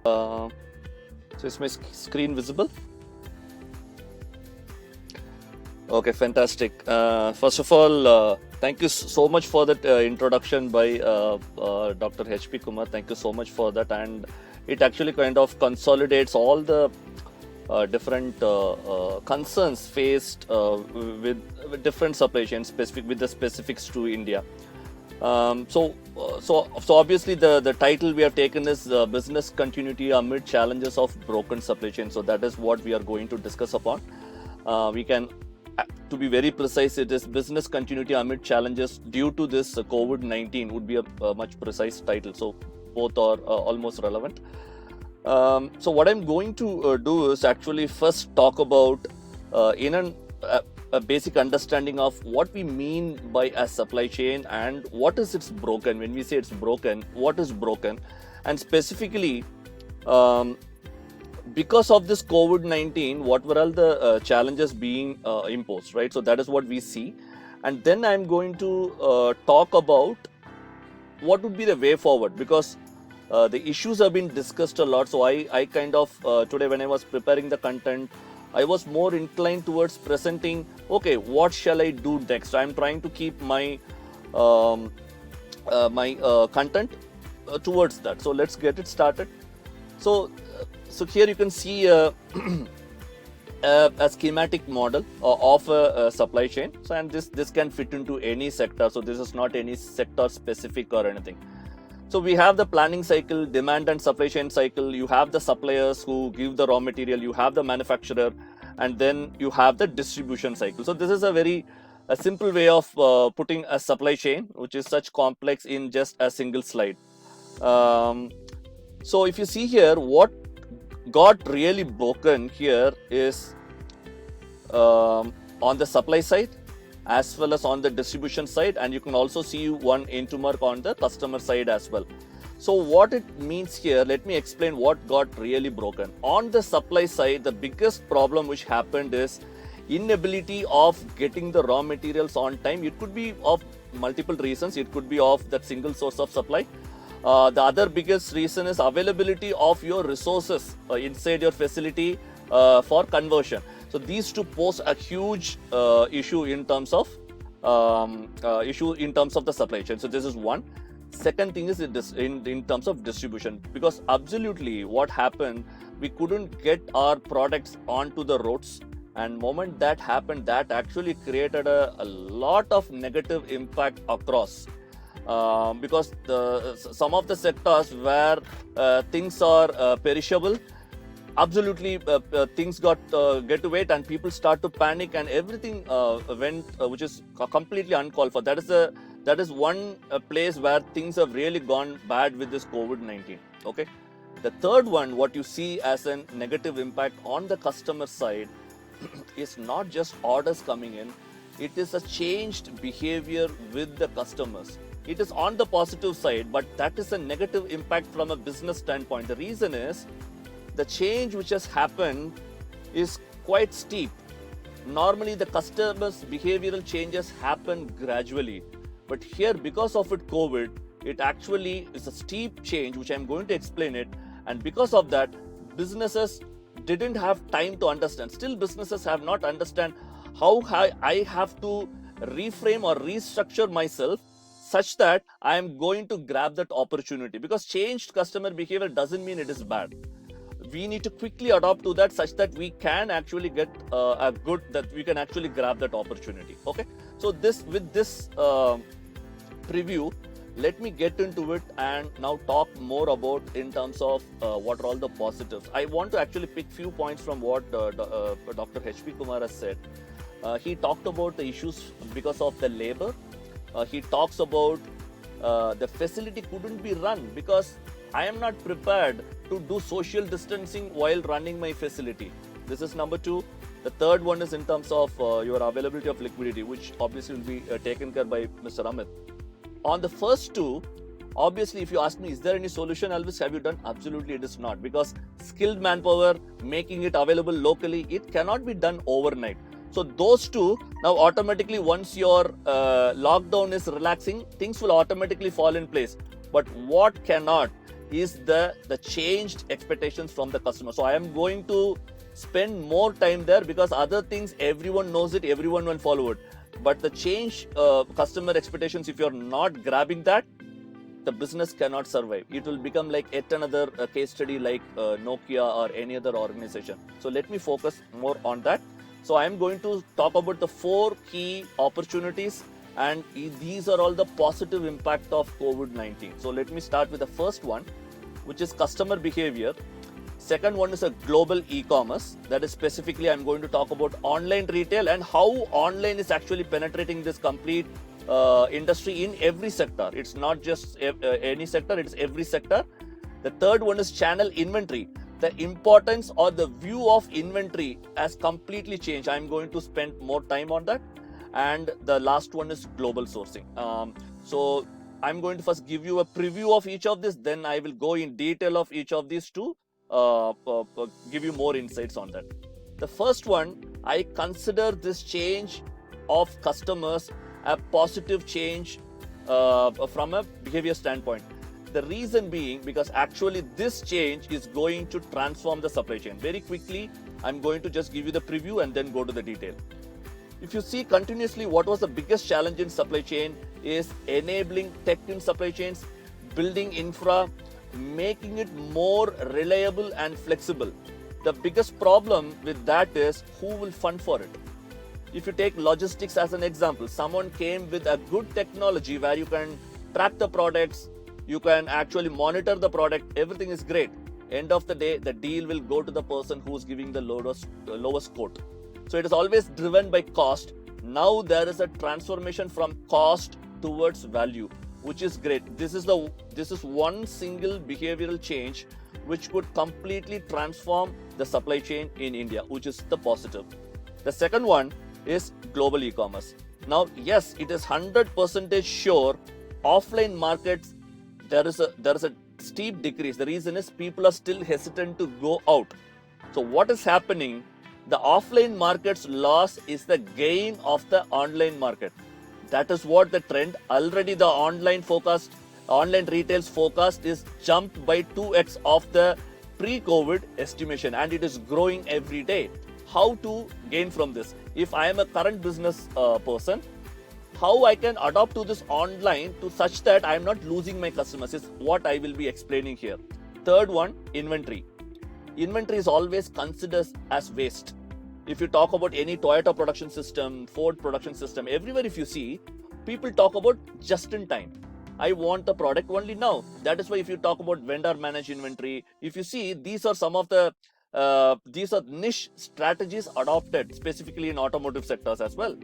So is my screen visible? Okay, fantastic. First of all, thank you so much for that introduction by Dr. H.P. Kumar. Thank you so much for that, and it actually kind of consolidates all the different concerns faced with different supply chains, specific with the specifics to India. So obviously the title we have taken is business continuity amid challenges of broken supply chain. So that is what we are going to discuss upon. We can, to be very precise, it is business continuity amid challenges due to this COVID-19 would be a much precise title. So both are almost relevant. So what I'm going to do is actually first talk about a basic understanding of what we mean by a supply chain and what is its broken. When we say it's broken, what is broken? And specifically, because of this COVID-19, what were all the challenges being imposed, right? So that is what we see. And then I'm going to talk about what would be the way forward, because the issues have been discussed a lot. So I kind of, today when I was preparing the content, I was more inclined towards presenting, okay, what shall I do next? I'm trying to keep my content towards that. So let's get it started. So here you can see a schematic model of a supply chain. So and this can fit into any sector. So this is not any sector specific or anything. So we have the planning cycle, demand and supply chain cycle. You have the suppliers who give the raw material. You have the manufacturer, and then you have the distribution cycle. So this is a simple way of putting a supply chain, which is such complex, in just a single slide. So if you see here, what got really broken here is on the supply side as well as on the distribution side, and you can also see one into mark on the customer side as well. So what it means here, let me explain what got really broken. On the supply side, the biggest problem which happened is inability of getting the raw materials on time. It could be of multiple reasons. It could be of that single source of supply. The other biggest reason is availability of your resources inside your facility for conversion. So these two pose a huge issue in terms of the supply chain. So this is one. Second thing is in terms of distribution, because absolutely what happened, we couldn't get our products onto the roads, and moment that happened, that actually created a lot of negative impact across. Because some of the sectors where things are perishable, absolutely things get to wait, and people start to panic, and everything went which is completely uncalled for. That is one place where things have really gone bad with this COVID-19. Okay. The third one, what you see as a negative impact on the customer side is not just orders coming in, it is a changed behavior with the customers. It is on the positive side, but that is a negative impact from a business standpoint. The reason is the change which has happened is quite steep. Normally the customers' behavioral changes happen gradually, but here, because of it COVID, it actually is a steep change, which I'm going to explain it. And because of that, businesses didn't have time to understand. Still, businesses have not understand how I have to reframe or restructure myself such that I am going to grab that opportunity. Because changed customer behavior doesn't mean it is bad. We need to quickly adopt to that such that we can actually get we can actually grab that opportunity. Okay. So with this preview, let me get into it and now talk more about in terms of what are all the positives. I want to actually pick few points from what Dr. H.P. Kumar has said. He talked about the issues because of the labor. He talks about the facility couldn't be run because I am not prepared to do social distancing while running my facility. This is number two. The third one is in terms of your availability of liquidity, which obviously will be taken care by Mr. Amit. On the first two, obviously, if you ask me, is there any solution, Elvis, have you done? Absolutely, it is not, because skilled manpower, making it available locally, it cannot be done overnight. So those two, now automatically once your lockdown is relaxing, things will automatically fall in place. But what cannot is the changed expectations from the customer. So I am going to spend more time there, because other things everyone knows it, everyone will follow it. But the change customer expectations, if you're not grabbing that, the business cannot survive. It will become like yet another case study like Nokia or any other organization. So let me focus more on that. So I am going to talk about the 4 key opportunities, and these are all the positive impact of COVID-19. So let me start with the first one, which is customer behavior. Second one is a global e-commerce. That is specifically I'm going to talk about online retail and how online is actually penetrating this complete industry in every sector. It's not just any sector, it's every sector. The third one is channel inventory. The importance or the view of inventory has completely changed. I'm going to spend more time on that. And the last one is global sourcing. So I'm going to first give you a preview of each of this, then I will go in detail of each of these to give you more insights on that. The first one, I consider this change of customers a positive change from a behavior standpoint. The reason being because actually this change is going to transform the supply chain. Very quickly, I'm going to just give you the preview and then go to the detail. If you see continuously, what was the biggest challenge in supply chain is enabling tech in supply chains, building infra, making it more reliable and flexible. The biggest problem with that is who will fund for it. If you take logistics as an example, someone came with a good technology where you can track the products, you can actually monitor the product, everything is great. End of the day, the deal will go to the person who's giving the lowest quote. So it is always driven by cost. Now there is a transformation from cost towards value, which is great. This is one single behavioral change which could completely transform the supply chain in India, which is the positive. The second one is global e-commerce. Now, yes, it is 100% sure offline markets, there is a steep decrease. The reason is people are still hesitant to go out. So what is happening? The offline market's loss is the gain of the online market. That is what the trend. Already the online retail's forecast is jumped by 2x of the pre-COVID estimation, and it is growing every day. How to gain from this? If I am a current business person, how I can adopt to this online to such that I am not losing my customers is what I will be explaining here. Third one, inventory. Inventory is always considered as waste. If you talk about any Toyota production system, Ford production system, everywhere if you see, people talk about just in time. I want the product only now. That is why if you talk about vendor managed inventory, if you see, these are some of the these are niche strategies adopted specifically in automotive sectors as well.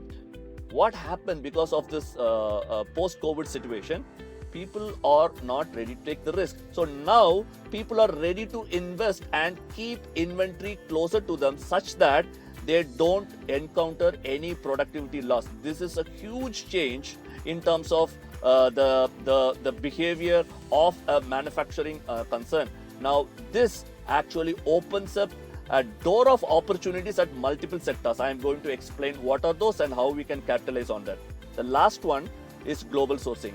What happened because of this post-COVID situation? People are not ready to take the risk. So now people are ready to invest and keep inventory closer to them such that they don't encounter any productivity loss. This is a huge change in terms of the behavior of a manufacturing concern. Now this actually opens up a door of opportunities at multiple sectors. I am going to explain what are those and how we can capitalize on that. The last one is global sourcing.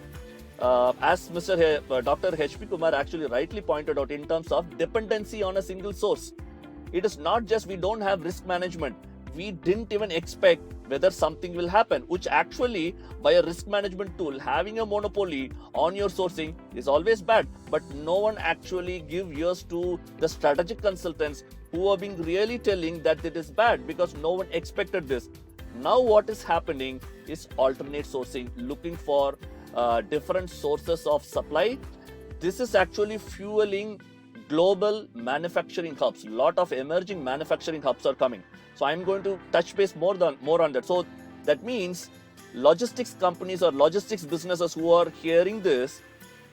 As Dr. H.P. Kumar actually rightly pointed out, in terms of dependency on a single source, it is not just we don't have risk management. We didn't even expect whether something will happen, which actually by a risk management tool, having a monopoly on your sourcing is always bad. But no one actually give ears to the strategic consultants who are being really telling that it is bad because no one expected this. Now what is happening is alternate sourcing, looking for different sources of supply. This is actually fueling global manufacturing hubs. A lot of emerging manufacturing hubs are coming. So I'm going to touch base more on that. So that means logistics companies or logistics businesses who are hearing this,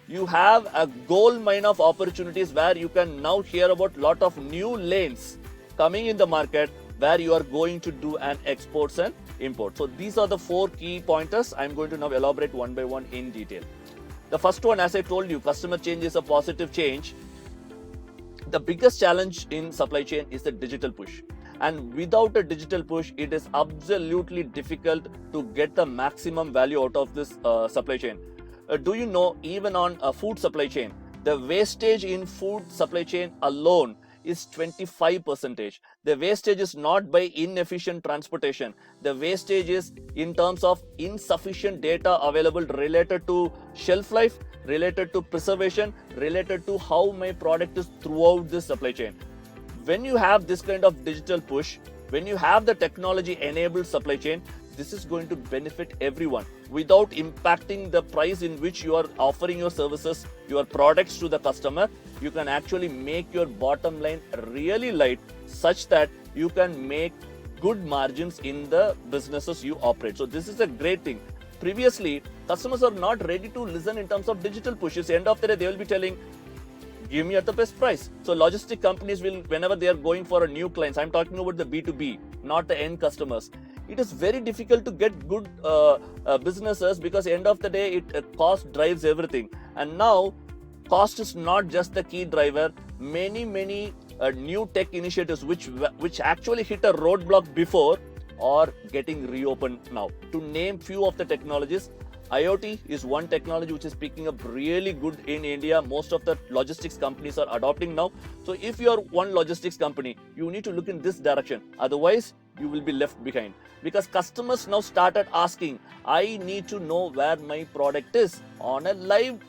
you have a gold mine of opportunities where you can now hear about a lot of new lanes coming in the market where you are going to do an exports and import. So these are the 4 key pointers. I'm going to now elaborate one by one in detail. The first one, as I told you, customer change is a positive change. The biggest challenge in supply chain is the digital push. And without a digital push, it is absolutely difficult to get the maximum value out of this supply chain. Do you know, even on a food supply chain, The wastage in food supply chain alone is 25%. The wastage is not by inefficient transportation. The wastage is in terms of insufficient data available related to shelf life, related to preservation, related to how my product is throughout this supply chain. When you have this kind of digital push, when you have the technology enabled supply chain, this is going to benefit everyone without impacting the price in which you are offering your services, your products to the customer. You can actually make your bottom line really light such that you can make good margins in the businesses you operate. So this is a great thing. Previously, customers are not ready to listen in terms of digital pushes. End of the day, they will be telling, give me at the best price. So logistic companies will, whenever they are going for a new clients, I'm talking about the B2B, not the end customers. It is very difficult to get good businesses because end of the day, cost drives everything. And now, cost is not just the key driver. Many new tech initiatives which actually hit a roadblock before are getting reopened now. To name few of the technologies, IoT is one technology which is picking up really good in India. Most of the logistics companies are adopting now. So if you are one logistics company, you need to look in this direction. Otherwise, you will be left behind. Because customers now started asking, I need to know where my product is on a live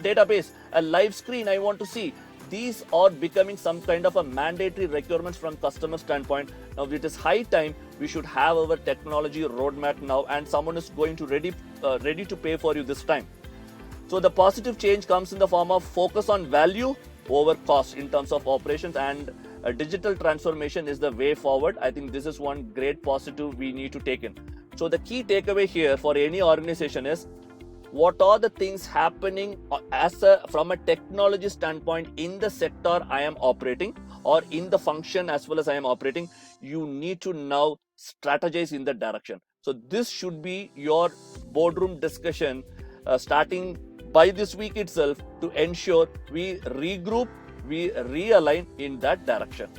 database, a live screen I want to see. These are becoming some kind of a mandatory requirements from customer standpoint. Now it is high time we should have our technology roadmap now, and someone is going to ready to pay for you this time. So the positive change comes in the form of focus on value over cost in terms of operations, and digital transformation is the way forward. I think this is one great positive we need to take in. So the key takeaway here for any organization is, what are the things happening from a technology standpoint in the sector I am operating, or in the function as well as I am operating. You need to now strategize in that direction. So this should be your boardroom discussion starting by this week itself, to ensure we regroup, we realign in that direction.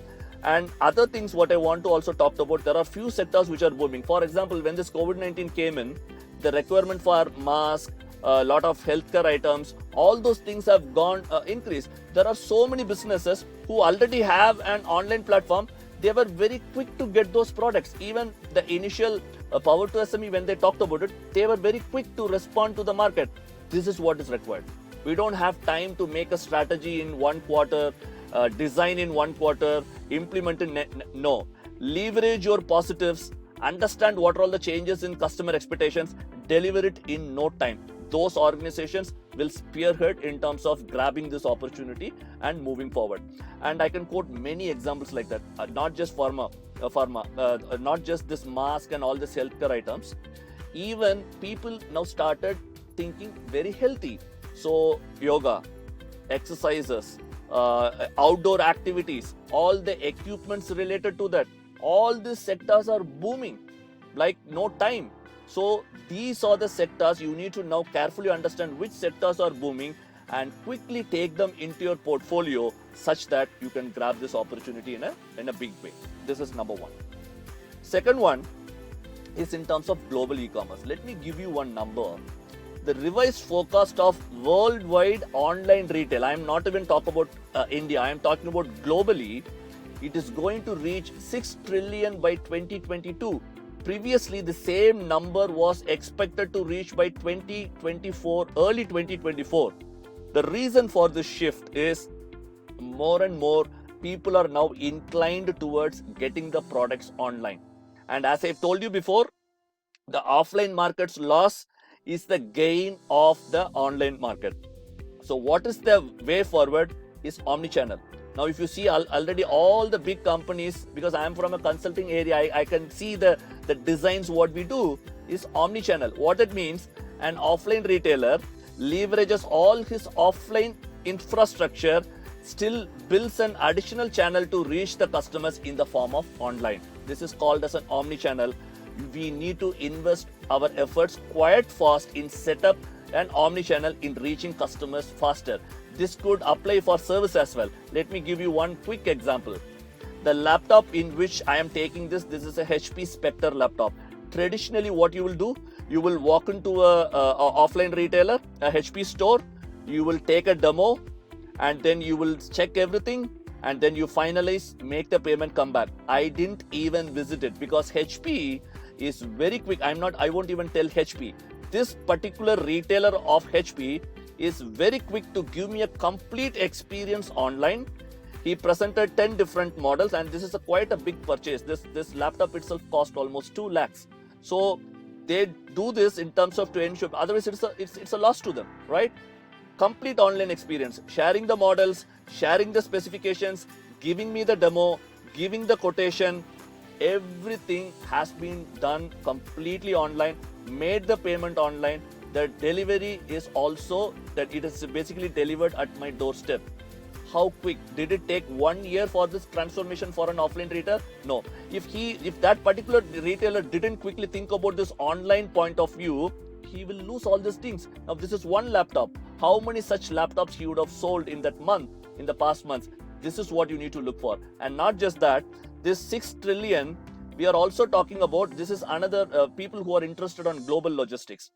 And other things what I want to also talk about, there are few sectors which are booming. For example, when this COVID-19 came in, the requirement for mask, a lot of healthcare items, all those things have gone increased. There are so many businesses who already have an online platform. They were very quick to get those products. Even the initial Power to SME, when they talked about it, they were very quick to respond to the market. This is what is required. We don't have time to make a strategy in 1 quarter, design in 1 quarter, implement it. No. Leverage your positives, understand what are all the changes in customer expectations, deliver it in no time. Those organizations will spearhead in terms of grabbing this opportunity and moving forward. And I can quote many examples like that, not just pharma, not just this mask and all this healthcare items. Even people now started thinking very healthy. So yoga, exercises, outdoor activities, all the equipments related to that, all these sectors are booming like no time. So these are the sectors you need to now carefully understand which sectors are booming and quickly take them into your portfolio such that you can grab this opportunity in a big way. This is number one. Second one is in terms of global e-commerce. Let me give you one number. The revised forecast of worldwide online retail, I am not even talking about India, I am talking about globally, it is going to reach 6 trillion by 2022. Previously, the same number was expected to reach by 2024, early 2024. The reason for this shift is more and more people are now inclined towards getting the products online. And as I've told you before, the offline market's loss is the gain of the online market. So what is the way forward is omnichannel. Now, if you see already all the big companies, because I am from a consulting area, I can see the designs what we do is omnichannel. What that means, an offline retailer leverages all his offline infrastructure, still builds an additional channel to reach the customers in the form of online. This is called as an omnichannel. We need to invest our efforts quite fast in setup and omnichannel in reaching customers faster. This could apply for service as well. Let me give you one quick example. The laptop in which I am taking this is a HP Spectre laptop. Traditionally, what you will do, you will walk into a offline retailer, a HP store, you will take a demo, and then you will check everything, and then you finalize, make the payment, come back. I didn't even visit it because HP is very quick. I won't even tell HP. This particular retailer of HP is very quick to give me a complete experience online. He presented 10 different models, and this is quite a big purchase. This laptop itself cost almost 2 lakhs. So they do this in terms of to ensure, otherwise it's a loss to them, right? Complete online experience, sharing the models, sharing the specifications, giving me the demo, giving the quotation. Everything has been done completely online, made the payment online. The delivery is also that it is basically delivered at my doorstep. How quick? Did it take 1 year for this transformation for an offline retailer? No. If that particular retailer didn't quickly think about this online point of view, he will lose all these things. Now this is one laptop. How many such laptops he would have sold in that month, in the past months? This is what you need to look for. And not just that, this 6 trillion, we are also talking about, this is another people who are interested on global logistics.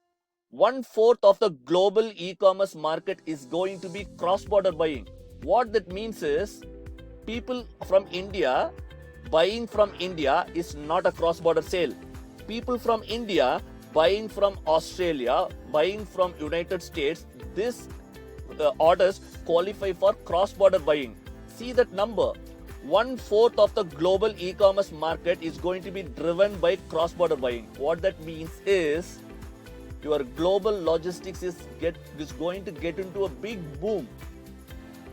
1/4 of the global e-commerce market is going to be cross-border buying. What that means is people from India buying from India is not a cross-border sale. People from India buying from Australia, buying from United States, this orders qualify for cross-border buying. See that number. 1/4 of the global e-commerce market is going to be driven by cross-border buying. What that means is your global logistics is going to get into a big boom.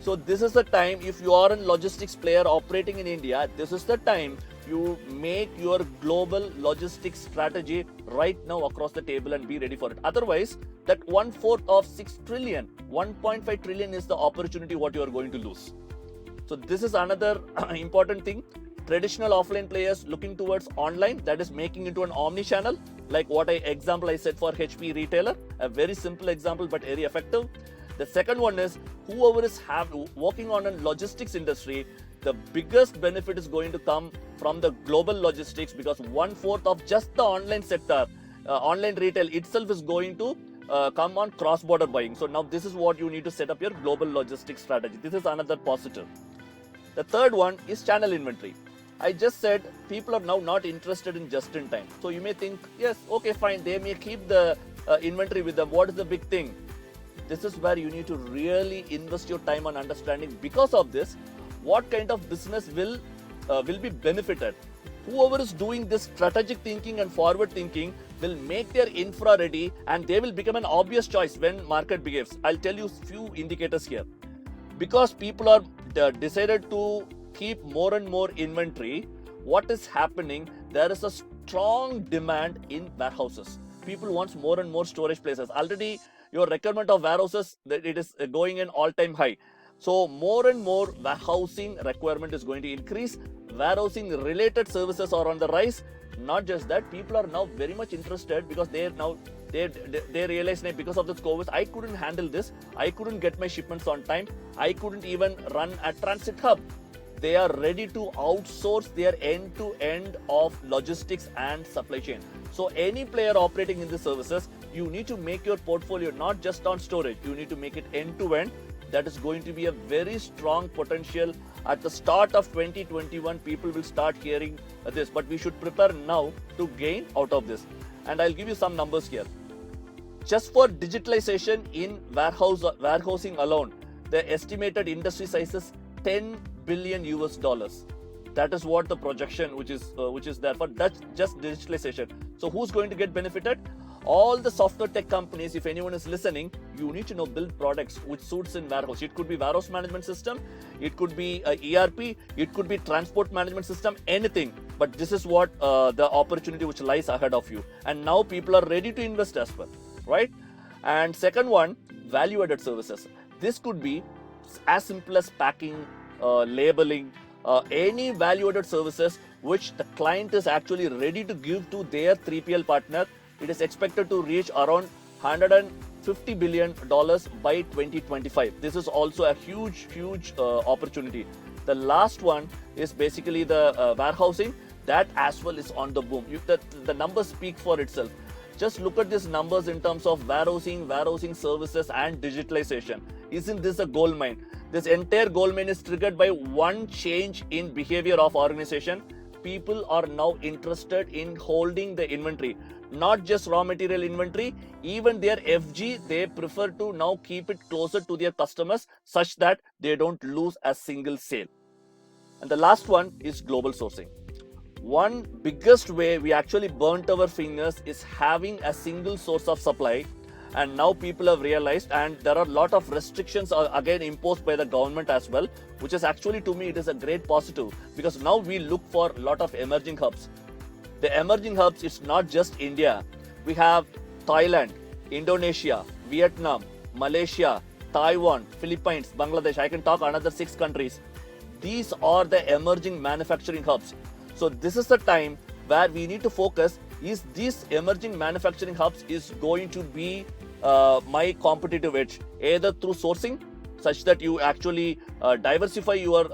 So this is the time, if you are a logistics player operating in India, this is the time you make your global logistics strategy right now across the table and be ready for it. Otherwise, that 1/4 of 6 trillion, 1.5 trillion is the opportunity what you are going to lose. So this is another important thing. Traditional offline players looking towards online, that is making into an omni-channel, like what example I said for HP retailer, a very simple example but very effective. The second one is whoever is working on a logistics industry, the biggest benefit is going to come from the global logistics, because 1/4 of just the online sector, online retail itself is going to come on cross-border buying. So now this is what you need to set up your global logistics strategy. This is another positive. The third one is channel inventory. I just said people are now not interested in just in time. So you may think, yes, okay, fine, they may keep the inventory with them. What is the big thing? This is where you need to really invest your time on understanding, because of this, what kind of business will be benefited. Whoever is doing this strategic thinking and forward thinking will make their infra ready, and they will become an obvious choice when market behaves. I'll tell you few indicators here. Because people are decided to keep more and more inventory, what is happening? There is a strong demand in warehouses. People want more and more storage places. Already your requirement of warehouses, it is going in all-time high. So more and more warehousing requirement is going to increase. Warehousing related services are on the rise. Not just that, people are now very much interested because they realize that because of this COVID, I couldn't handle this. I couldn't get my shipments on time. I couldn't even run a transit hub. They are ready to outsource their end-to-end of logistics and supply chain. So any player operating in the services, you need to make your portfolio not just on storage, you need to make it end-to-end. That is going to be a very strong potential. At the start of 2021, people will start hearing this, but we should prepare now to gain out of this. And I'll give you some numbers here. Just for digitalization in warehousing alone, the estimated industry size is $10 billion. That is what the projection which is there for just digitalization. So who's going to get benefited? All the software tech companies. If anyone is listening, you need to know build products which suits in warehouse. It could be warehouse management system, it could be ERP, it could be transport management system, anything. But this is what the opportunity which lies ahead of you. And now people are ready to invest as well, right? And second one, value-added services. This could be as simple as packing, labeling, any value-added services which the client is actually ready to give to their 3PL partner. It is expected to reach around $150 billion by 2025. This is also a huge opportunity. The last one is basically the warehousing. That as well is on the boom. The numbers speak for itself. Just look at these numbers in terms of warehousing services and digitalization. Isn't this a gold mine? This entire gold mine is triggered by one change in behavior of organization. People are now interested in holding the inventory, not just raw material inventory, even their FG, they prefer to now keep it closer to their customers such that they don't lose a single sale. And the last one is global sourcing. One biggest way we actually burnt our fingers is having a single source of supply, and now people have realized, and there are a lot of restrictions are again imposed by the government as well, which is actually, to me, it is a great positive, because now we look for a lot of emerging hubs. The emerging hubs, it's not just India. We have Thailand, Indonesia, Vietnam, Malaysia, Taiwan, Philippines, Bangladesh. I can talk another 6 countries. These are the emerging manufacturing hubs. So this is the time where we need to focus. Is these emerging manufacturing hubs is going to be my competitive edge, either through sourcing, such that you actually diversify your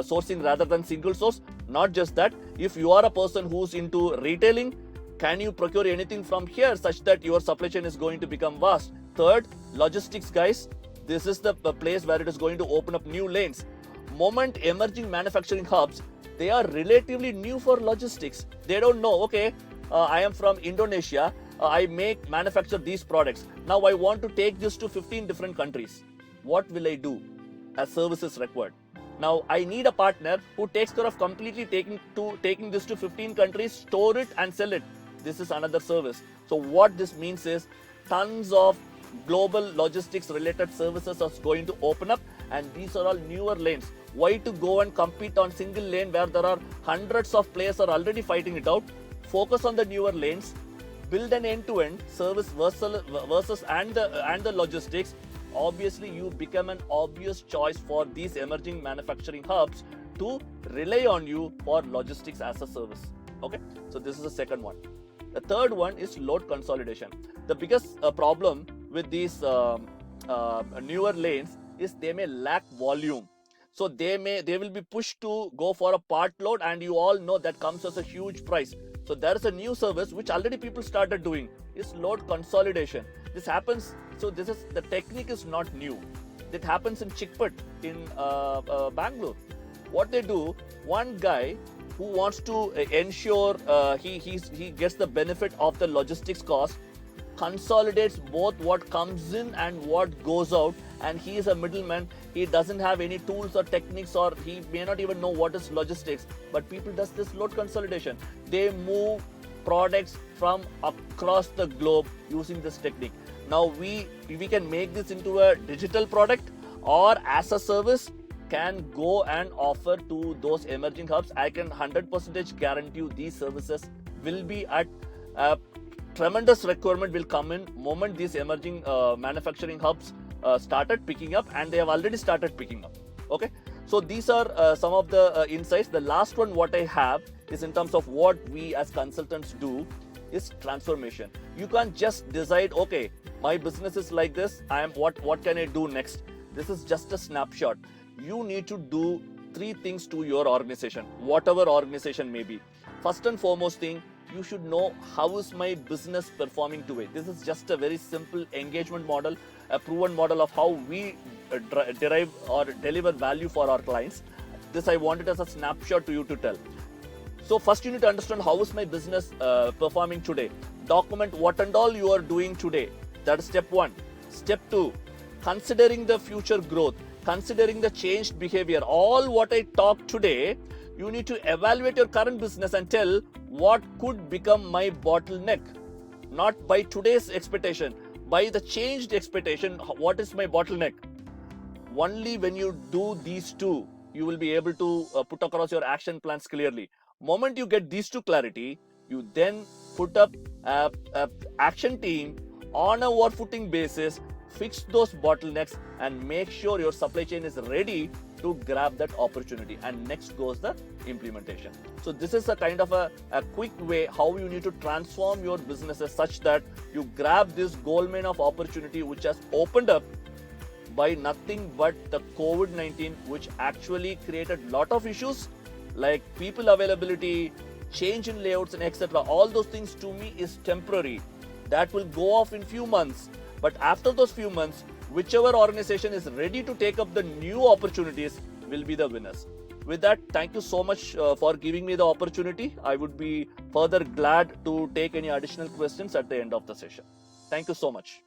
sourcing rather than single source. Not just that, if you are a person who's into retailing, can you procure anything from here such that your supply chain is going to become vast? Third, logistics, guys. This is the place where it is going to open up new lanes. Moment emerging manufacturing hubs, they are relatively new for logistics. They don't know, okay, I am from Indonesia, I manufacture these products. Now I want to take this to 15 different countries. What will I do? A service is required. Now I need a partner who takes care of completely taking this to 15 countries, store it and sell it. This is another service. So what this means is tons of global logistics related services are going to open up, and these are all newer lanes. Why to go and compete on single lane where there are hundreds of players are already fighting it out? Focus on the newer lanes, build an end-to-end service versus and the logistics. Obviously, you become an obvious choice for these emerging manufacturing hubs to rely on you for logistics as a service. Okay, so this is the second one. The third one is load consolidation. The biggest problem with these newer lanes is they may lack volume. So they will be pushed to go for a part load, and you all know that comes as a huge price. So there is a new service which already people started doing, is load consolidation. This happens, so the technique is not new. It happens in Chickpet in Bangalore. What they do, one guy who wants to ensure he gets the benefit of the logistics cost, consolidates both what comes in and what goes out, and he is a middleman. He doesn't have any tools or techniques, or he may not even know what is logistics, but people does this load consolidation. They move products from across the globe using this technique. Now we can make this into a digital product, or as a service can go and offer to those emerging hubs. I can 100% guarantee you these services will be at tremendous requirement will come in moment these emerging manufacturing hubs started picking up, and they have already started picking up. Okay, so these are some of the insights. The last one what I have is in terms of what we as consultants do is transformation. You can't just decide, okay, my business is like this, what can I do next? This is just a snapshot. You need to do 3 things to your organization, whatever organization may be. First and foremost thing, you should know how is my business performing today. This is just a very simple engagement model, a proven model of how we derive or deliver value for our clients. This I wanted as a snapshot to you to tell. So first you need to understand how is my business performing today. Document what and all you are doing today. That is step 1. Step 2, considering the future growth, considering the changed behavior. All what I talked today, you need to evaluate your current business and tell what could become my bottleneck. Not by today's expectation, by the changed expectation, what is my bottleneck? Only when you do these 2, you will be able to put across your action plans clearly. Moment you get these 2 clarity, you then put up a action team on a war footing basis, fix those bottlenecks, and make sure your supply chain is ready to grab that opportunity. And next goes the implementation. So this is a kind of a quick way how you need to transform your businesses such that you grab this gold mine of opportunity which has opened up by nothing but the COVID-19, which actually created a lot of issues like people availability, change in layouts, and etc. All those things to me is temporary. that will go off in few months. But after those few months, whichever organization is ready to take up the new opportunities will be the winners. With that, thank you so much for giving me the opportunity. I would be further glad to take any additional questions at the end of the session. Thank you so much.